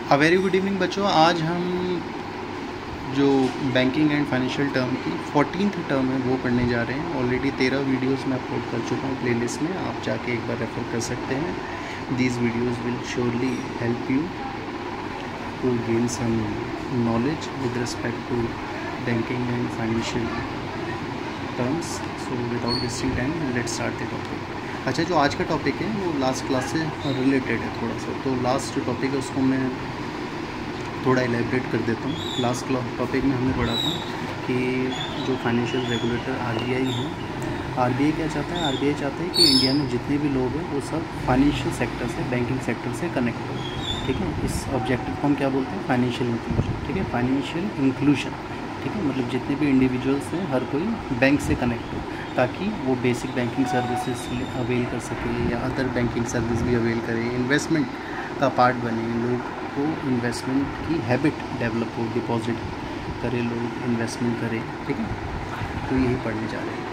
A very good evening बच्चों। आज हम जो बैंकिंग एंड फाइनेंशियल टर्म की 14th टर्म है वो पढ़ने जा रहे हैं। ऑलरेडी 13 वीडियोस मैं अपलोड कर चुका हूँ प्लेलिस्ट में, आप जाके एक बार रेफ़र कर सकते हैं। These videos will surely help you to gain some knowledge with respect to banking and financial terms. So without wasting time let's start the topic. अच्छा, जो आज का टॉपिक है वो लास्ट क्लास से रिलेटेड है थोड़ा सा, तो लास्ट जो टॉपिक है उसको मैं थोड़ा इलेबरेट कर देता हूँ। लास्ट टॉपिक में हमने पढ़ा था कि जो फाइनेंशियल रेगुलेटर आरबीआई है, आरबीआई क्या चाहता है? आरबीआई चाहता है कि इंडिया में जितने भी लोग हैं वो सब फाइनेंशियल सेक्टर से, बैंकिंग सेक्टर से कनेक्ट हो। ठीक है, इस ऑब्जेक्टिव को हम क्या बोलते हैं? Financial inclusion. ठीक है, फाइनेंशियल इंक्लूजन। ठीक है, मतलब जितने भी इंडिविजुअल्स हैं हर कोई बैंक से कनेक्ट हो, ताकि वो बेसिक बैंकिंग सर्विसेज अवेल कर सके या अदर बैंकिंग सर्विस भी अवेल करे, इन्वेस्टमेंट का पार्ट बने, लोग को इन्वेस्टमेंट की हैबिट डेवलप हो, डिपॉजिट करे लोग, इन्वेस्टमेंट करें। ठीक है, तो यही पढ़ने जा रहे हैं।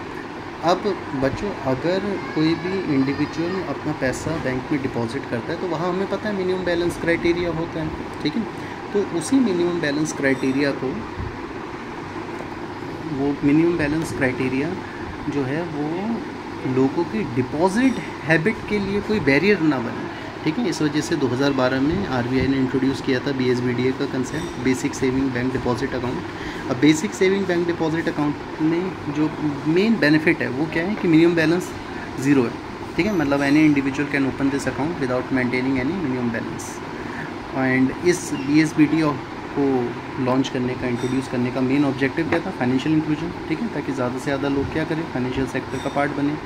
अब बच्चों, अगर कोई भी इंडिविजुअल अपना पैसा बैंक में डिपॉजिट करता है तो वहाँ हमें पता है मिनिमम बैलेंस क्राइटेरिया होता है। ठीक है, तो उसी मिनिमम बैलेंस क्राइटेरिया को, वो मिनिमम बैलेंस क्राइटेरिया जो है वो लोगों की डिपॉजिट हैबिट के लिए कोई बैरियर ना बने। ठीक है, इस वजह से 2012 में आरबीआई ने इंट्रोड्यूस किया था बीएसबीडीए का concept, basic saving bank deposit account. अब basic saving bank deposit account में जो मेन बेनिफिट है वो क्या है कि मिनिमम बैलेंस ज़ीरो है। ठीक है, मतलब any individual can open this account without maintaining any minimum balance. And इस बीएसबीडीए को लॉन्च करने का, इंट्रोड्यूस करने का मेन ऑब्जेक्टिव क्या था? Financial inclusion. ठीक है, ताकि ज़्यादा से ज़्यादा लोग क्या करें? फाइनेंशियल सेक्टर का पार्ट बने।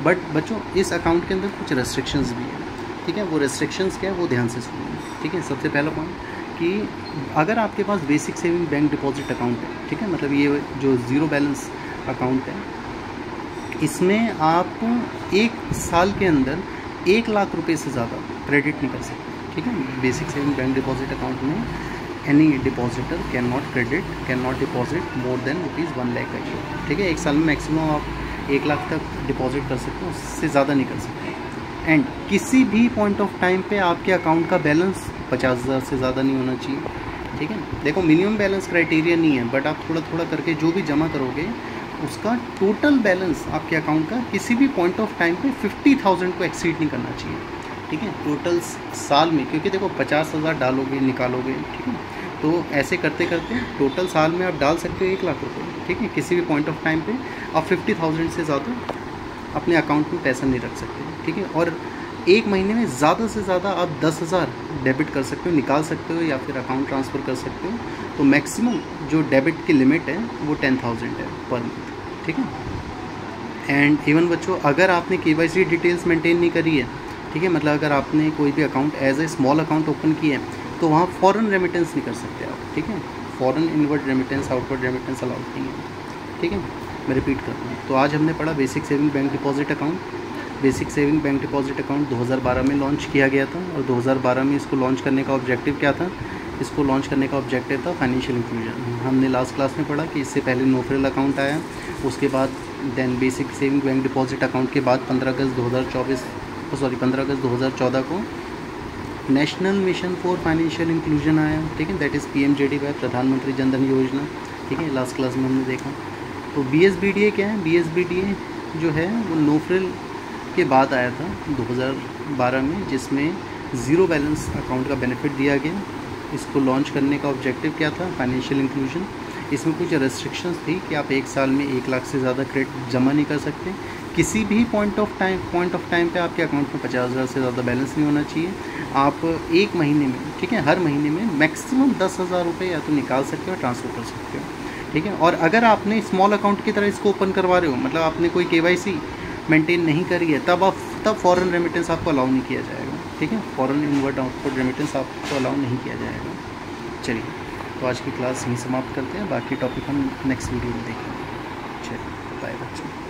बट बच्चों, इस अकाउंट के अंदर कुछ रेस्ट्रिक्शंस भी हैं। ठीक है, वो रेस्ट्रिक्शंस क्या है वो ध्यान से सुनिए। ठीक है, सबसे पहला पॉइंट कि अगर आपके पास basic saving bank deposit account है, ठीक है, मतलब ये जो ज़ीरो बैलेंस अकाउंट है, इसमें आप एक साल के अंदर 1 लाख रुपए से ज़्यादा क्रेडिट नहीं कर सकते। ठीक है, basic saving bank deposit account में any depositor can not deposit more than ₹1 lakh का ईयर। ठीक है, एक साल में मैक्सिमम आप 1 लाख तक डिपॉजिट कर सकते हो, उससे ज़्यादा नहीं कर सकते। एंड किसी भी पॉइंट ऑफ टाइम पे आपके अकाउंट का बैलेंस 50,000 से ज़्यादा नहीं होना चाहिए। ठीक है, देखो मिनिमम बैलेंस क्राइटेरिया नहीं है, बट आप थोड़ा थोड़ा करके जो भी जमा करोगे उसका टोटल बैलेंस आपके अकाउंट का किसी भी पॉइंट ऑफ टाइम पे 50,000 को एक्सीड नहीं करना चाहिए। ठीक है, टोटल साल में, क्योंकि देखो 50,000 डालोगे निकालोगे, ठीक है, तो ऐसे करते करते टोटल साल में आप डाल सकते हो 1 लाख रुपये। ठीक है, किसी भी पॉइंट ऑफ टाइम पे आप 50,000 से ज़्यादा अपने अकाउंट में पैसा नहीं रख सकते। ठीक है, और एक महीने में ज़्यादा से ज़्यादा आप 10,000 डेबिट कर सकते हो, निकाल सकते हो या फिर अकाउंट ट्रांसफ़र कर सकते हो। तो मैक्सिमम जो डेबिट की लिमिट है वो 10,000 है पर मंथ। ठीक है, एंड इवन बच्चों, अगर आपने केवाईसी डिटेल्स मेंटेन नहीं करी है, ठीक है, मतलब अगर आपने कोई भी account as a small account open किया है तो वहाँ फ़ॉरेन रेमिटेंस नहीं कर सकते आप। ठीक है, foreign inward remittance, outward remittance allowed नहीं है। ठीक है, मैं रिपीट करता हूँ। तो आज हमने पढ़ा basic saving bank deposit account. Basic saving bank deposit account 2012 में लॉन्च किया गया था, और 2012 में इसको लॉन्च करने का ऑब्जेक्टिव क्या था? इसको लॉन्च करने का ऑब्जेक्टिव था फाइनेंशियल इंक्लूजन। हमने लास्ट क्लास में पढ़ा कि इससे पहले नो फ्रिल अकाउंट आया, उसके बाद then basic saving bank deposit account के बाद 15 अगस्त 2014 को national mission for financial inclusion आया। ठीक है, दैट इज़ PMJDY, प्रधानमंत्री जन धन योजना। ठीक है, लास्ट क्लास में हमने देखा। तो BSBDA क्या है? BSBDA जो है वो नो फ्रिल के बाद आया था 2012 में, जिसमें ज़ीरो बैलेंस अकाउंट का बेनिफिट दिया गया। इसको लॉन्च करने का ऑब्जेक्टिव क्या था? Financial inclusion. इसमें कुछ रेस्ट्रिक्शंस थी कि आप एक साल में 1 लाख से ज़्यादा क्रेडिट जमा नहीं कर सकते। किसी भी पॉइंट ऑफ टाइम पे आपके अकाउंट में 50,000 से ज़्यादा बैलेंस नहीं होना चाहिए। आप एक महीने में, ठीक है, हर महीने में मैक्सिमम 10,000 रुपये या तो निकाल सकते हो, ट्रांसफ़र कर सकते हो। ठीक है, और अगर आपने स्मॉल अकाउंट की तरह इसको ओपन करवा रहे हो, मतलब आपने कोई केवाईसी मेंटेन नहीं करी है, तब फॉरेन रेमिटेंस आपको अलाउ नहीं किया जाएगा। ठीक है, फॉरेन इनवर्ड आउटवर्ड रेमिटेंस आपको अलाउ नहीं किया जाएगा। चलिए, तो आज की क्लास यहीं समाप्त करते हैं, बाकी टॉपिक हम नेक्स्ट वीडियो में देखेंगे। चलिए, बाय बच्चों।